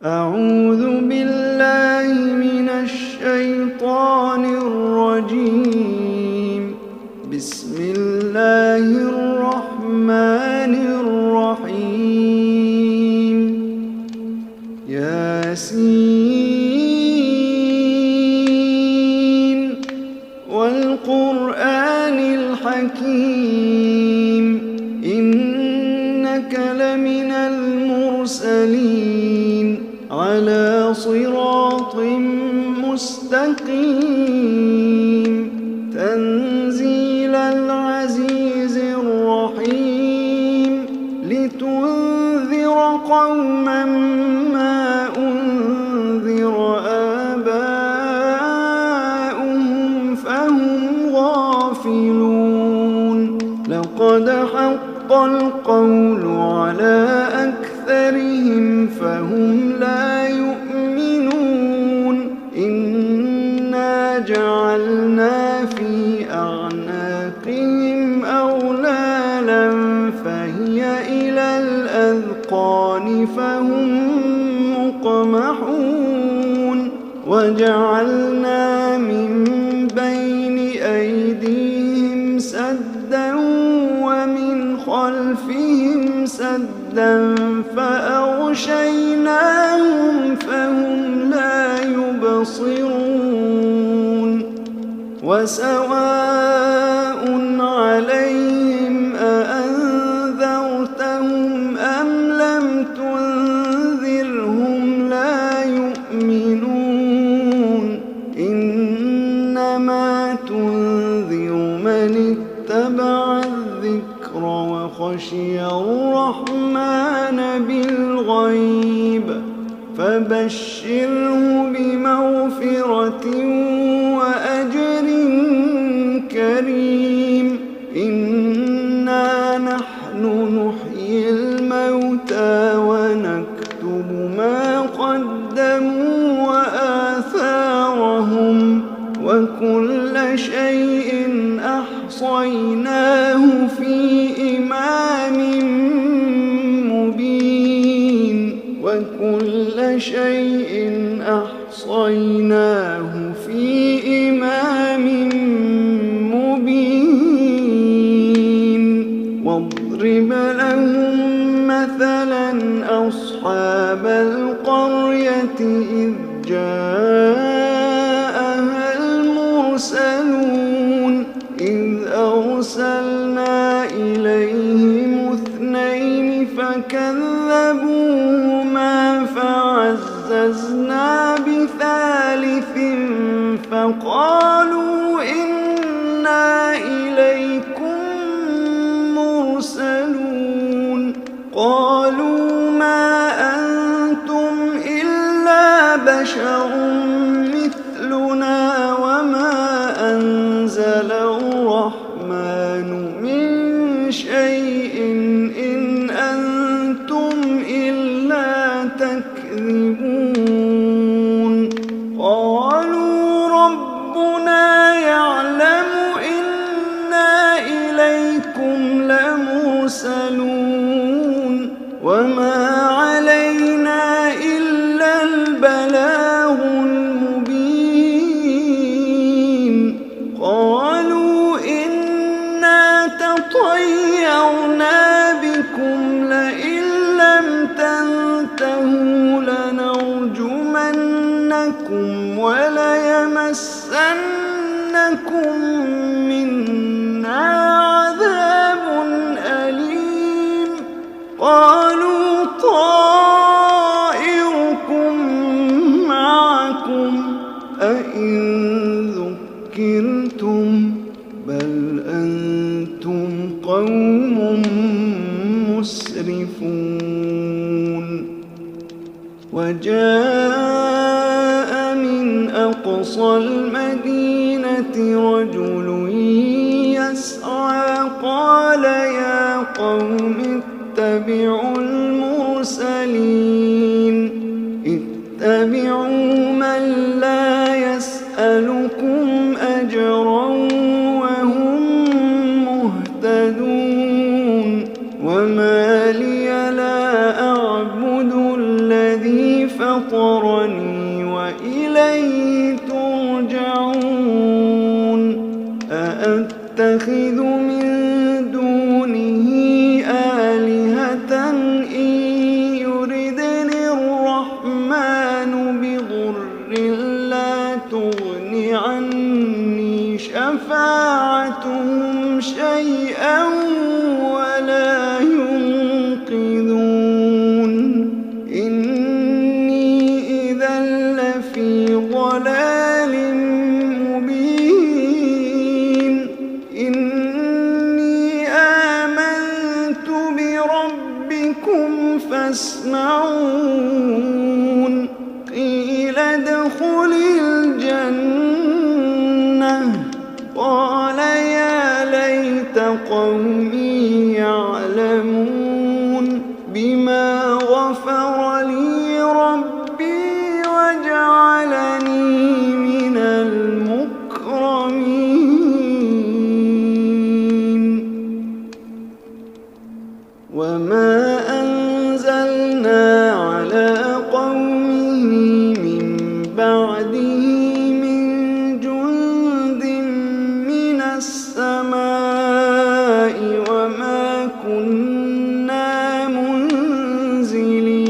أعوذ بالله من الشيطان الرجيم. بسم الله الرحمن الرحيم. ياسين والقرآن الحكيم إنك لمن المرسلين على صراط مستقيم تنزيل العزيز الرحيم لتنذر قوما ما أنذر آباؤهم فهم غافلون. لقد حق القول على أكثرهم فهم لا يؤمنون. إنا جعلنا في أعناقهم أغلالا فهي إلى الأذقان فهم مقمحون. وجعلنا من بين أيديهم سدا ومن خلفهم سدا فأغشيناهم فهم لا يبصرون. وسواء عليهم أأنذرتهم أم لم تنذرهم لا يؤمنون. إنما تنذر من اتبع الذكر وخشي الرحمن بالغيب فبشره بمغفرة وأجر كريم. إنا نحن نحيي الموتى ونكتب ما قدموا وآثارهم وكل شيء أحصيناه في إمام مبين. وكل شيء أحصيناه في إمام مبين. واضرب لهم مثلا أصحاب القرية إذ جاءها المرسلون إذ أرسلنا إليهم اثنين فكذبوهما فعززنا بثالث فقالوا إنا إليكم مرسلون. قالوا ما أنتم إلا بشر مثلنا وما أنزل الرحمن من شيء إن أنتم إلا تكذبون. قالوا ربنا يعلم إنا إليكم لمرسلون وما علينا إلا البلاغ المبين. قالوا إنا تطيرنا بكم لئن لم تنتهوا لنرجمنكم وليمسنكم منا عذاب أليم. قالوا طائركم معكم أئن ذكرتم بل أنتم قوم مسرفون. وجاء من أقصى المدينة رجل يسعى قال يا قوم اتبعوا المرسلين اتبعوا من لا يسألكم أجرا وهم مهتدون. وما لي لا أعبد الذي فطرني نتخذ من دونه آلهة إن يردني الرحمن بضر لا تغن عني شفاعتهم شيئا ولا ينقذون إني إذا لفي ضلال مبين إني آمنت بربكم فاسمعون قيل ادخل الجنة قال يا ليت قومي يعلمون بما غفر لي ربي وجعلني من المكرمين وما أنزلنا على قومه من بعده من جند من السماء وما كنا منزلين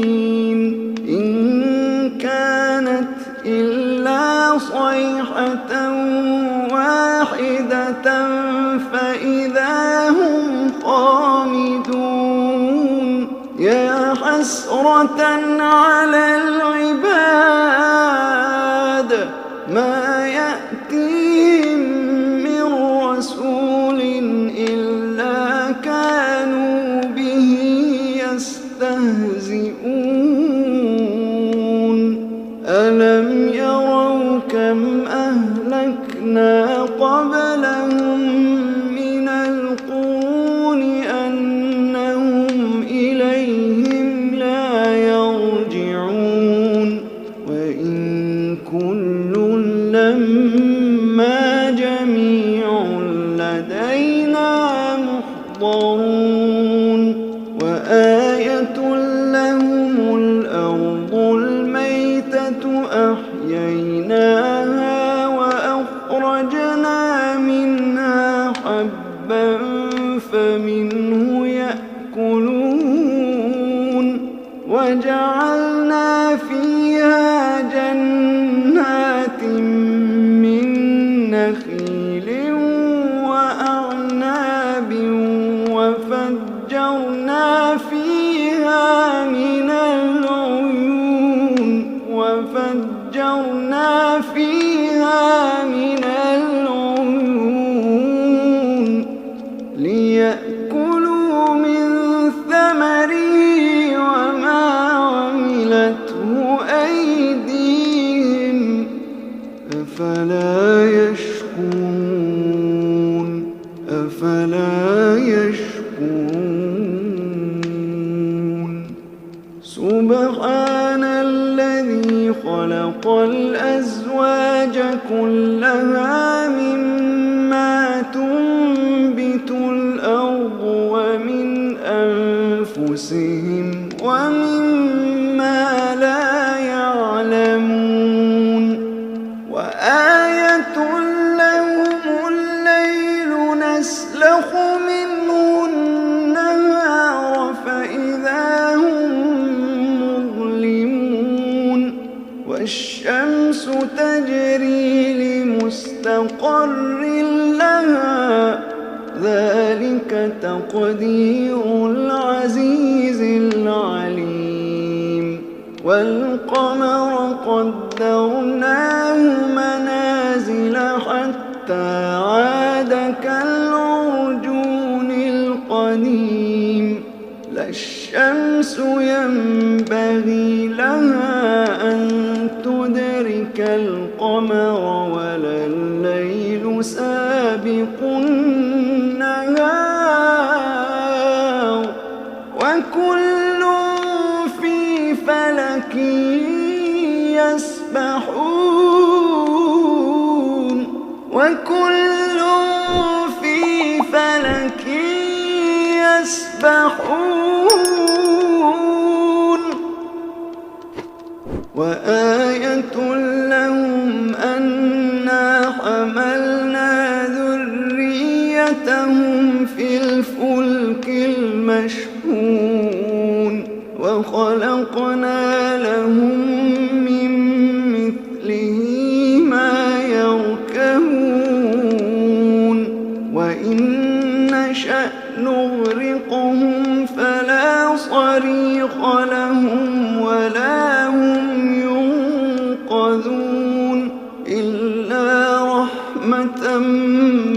إن كانت إلا صيحة واحدة فإذا هم خامدون يا حسرة على العباد ما يأتيهم من رسول إلا كانوا به يستهزئون ألم يروا كم أهلكنا قبلهم من القرون أنهم إليهم لا يرجعون وإن كل لما جميع لدينا محضرون وآية لهم الأرض الميتة أحييناها وأخرجنا منها حبا فمنه يأكلون وجعلنا فيها جنات من نخيل وأعناب وفجرنا فيها من العيون ليأكلوا من ثمره وما عملته أيديهم أفلا يشكرون سبحان الذي خلق الأزواج كلها مما تنبت الأرض ومن أنفسهم ومما لا يعلمون وآية لهم الليل نسلخ منه النهار فإذا هم مظلمون والشمس تجري لمستقر لها ذلك تقدير العزيز العليم والقمر قدرناه منازل حتى عاد كالعرجون القديم لا الشمس ينبغي لها أن تدرك القمر ولا الليل سابق النهار وكل في فلك يسبحون وآية لهم أنا حملنا ذريتهم وتحيتهم في الفلك المشحون وخلقنا لهم من مثله ما يركبون وإن نشأ نغرقهم فلا صريخ لهم ولا هم ينقذون إلا رحمة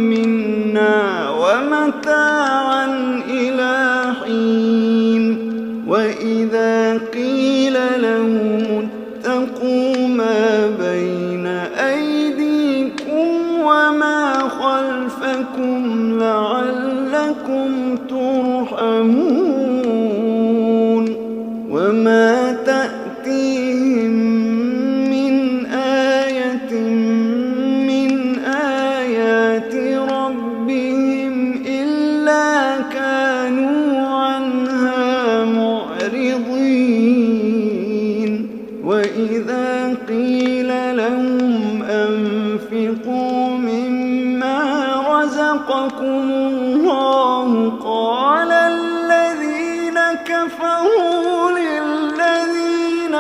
منا ومتاعا إلى حين وإذا قيل لهم اتقوا ما بين أيديكم وما خلفكم لعلكم ترحمون وما تأتيهم من آية من آيات ربهم إلا كانوا عنها معرضين وإذا قيل لهم أنفقوا مما رزقكم الله قال الذين كفروا للذين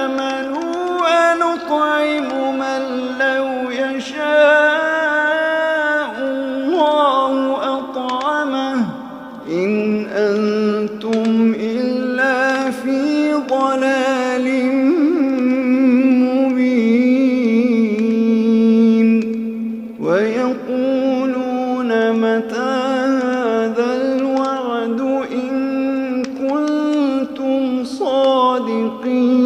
آمنوا أنطعم من لو يشاء الله أطعمه إن أنتم إلا في ضلال مبين ويقولون متى هذا الوعد إن كنتم صادقين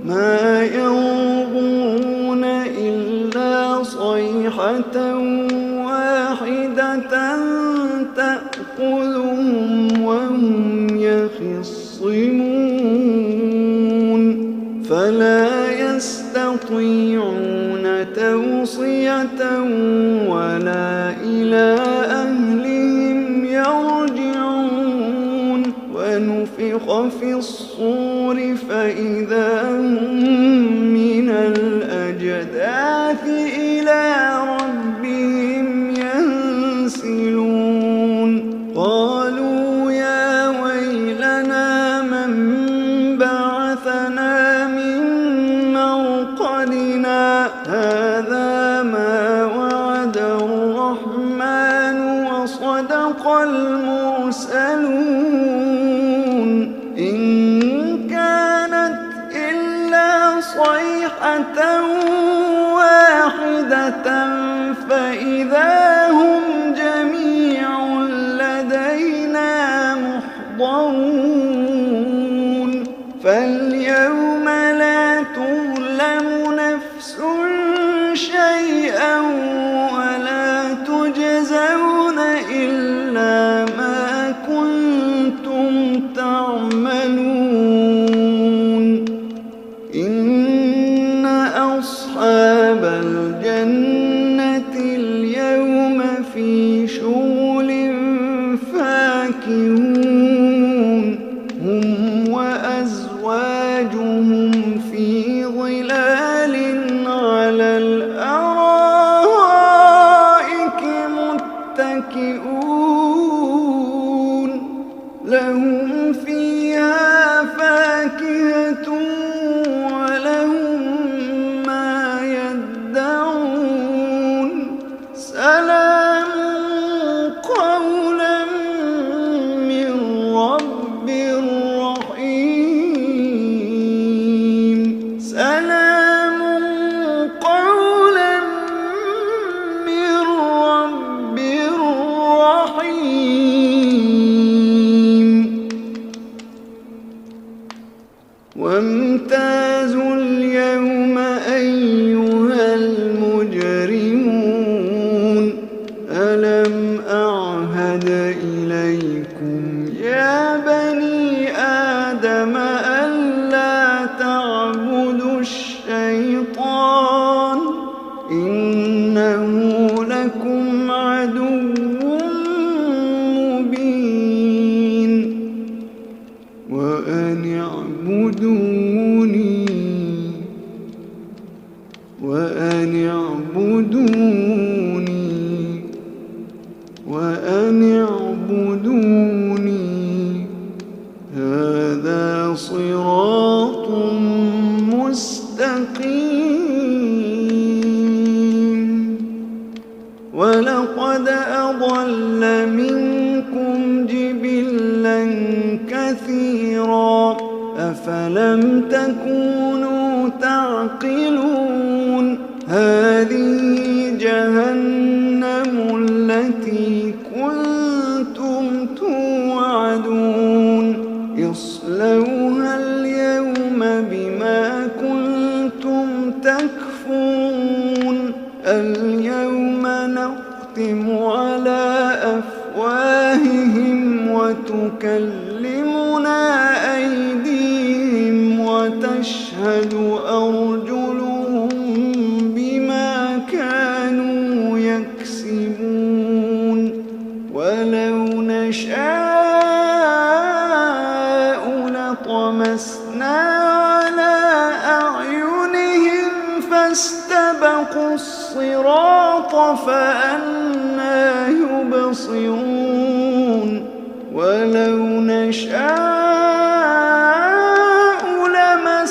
ما ينظرون إلا صيحة واحدة تأخذهم وهم يخصمون فلا يستطيعون توصية ولا إلى أهلهم يرجعون ونفخ في الصور فإذا هم من الأجداث إلى ربهم ينسلون قالوا يا ويلنا من بعثنا من مرقدنا هذا ما وعد الرحمن وصدق المرسلون إن كانت إلا صيحة واحدة فإذا هم جميع لدينا محضرون فاليوم لا تظلم نفس شيئا ولا تجزون إلا ما كنتم تعملون إن أصحاب الجنة اليوم في شغل فاكهون هم وأزواجهم في ظلال على الأرائك متكئون لهم فيها فاكهة ولهم ما يدعون سلام قولا من رب رحيم سلام قولا من رب رحيم وامتازوا اليوم أيها المجرمون ألم أعهد إليكم يا بني آدم ألا تعبدوا الشيطان إنه لكم عدو مبين وأن اعبدوني ولقد أضل منكم جبلا كثيرا أفلم تكونوا تعقلون هذه جهنم التي كنتم توعدون اصلوها اليوم بما كنتم تكفرون اليوم نختم على أفواههم وتكلمنا أيديهم وتشهد أرجلهم بما كانوا يكسبون ولو نشاء لطمسنا على أعينهم فاستبقوا الصراط فأنى يبصرون ولو نشاء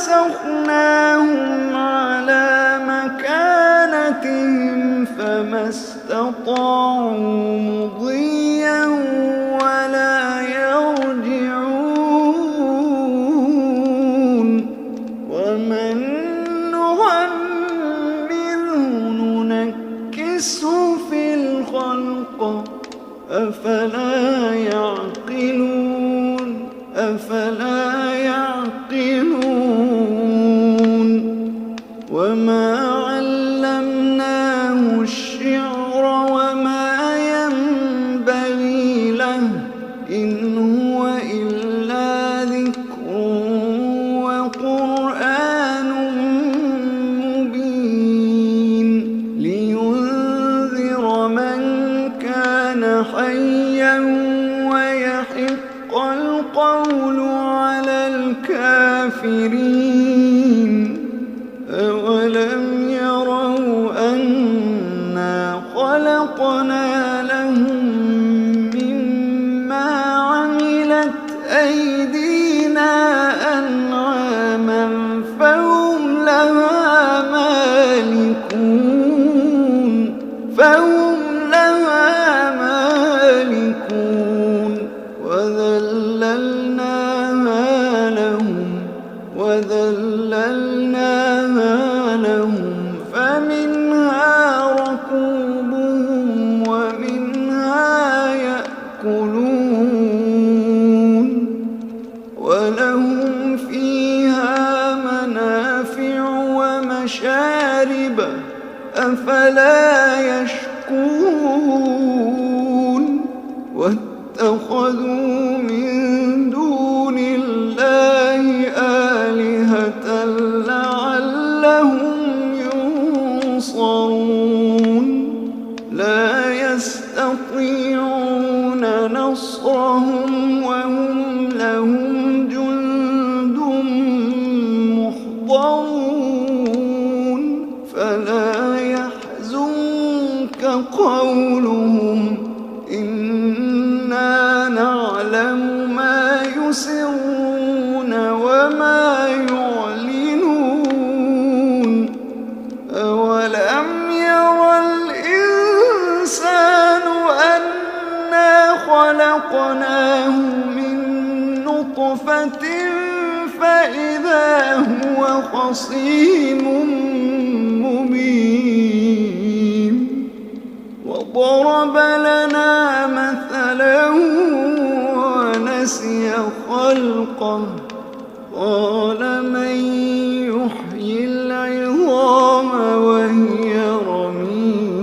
لمسخناهم على مكانتهم فما استطاعوا مضيا ولا يرجعون ومن نعمره ننكسه في الخلق أفلا يعقلون وما علمناه الشعر وما ينبغي له إن هو إلا ذكر وقرآن مبين لينذر من كان حيا ويحق القول على الكافرين أولم يروا أنا خلقنا لهم مما عملت أيدينا أنعاما فهم لها مالكون وذللناها لهم فمنها ركوبهم ومنها يأكلون ولهم فيها منافع ومشارب أفلا يشكرون واتخذوا من دون الله آلهة لعلهم ينصرون لا يستطيعون نصرهم وهم لهم جند محضرون فلا يحزنك قولهم إنا نعلم ما يسرون وما يعلنون أولم ير الإنسان أنا خلقناه من نطفة فإذا هو خصيم مبين وضرب لنا مثلا ونسي خلقه قال من يحيي العظام وهي رميم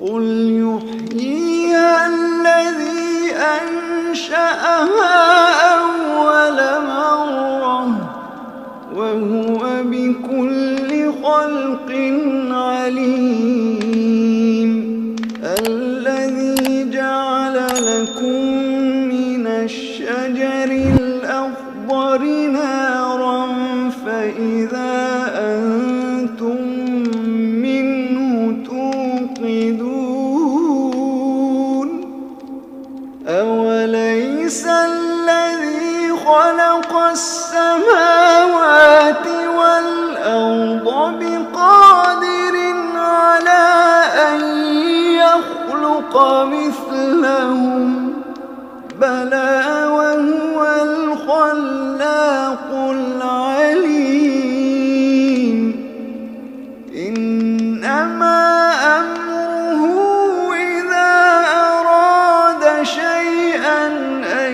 قل يحييها الذي أنشأها أول مرة وهو بكل خلق عليم الذي جعل لكم من الشجر الأخضر خلق مثلهم بلى وهو الخلاق العليم إنما أمره إذا أراد شيئا أن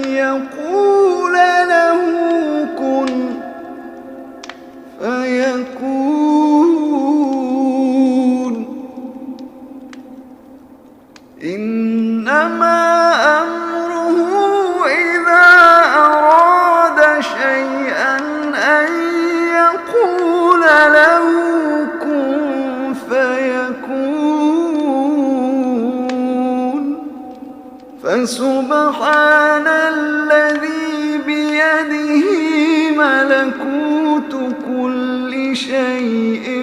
يقول له كن فيكون إنما أمره إذا أراد شيئا أن يقول له كن فيكون فسبحان الذي بيده ملكوت كل شيء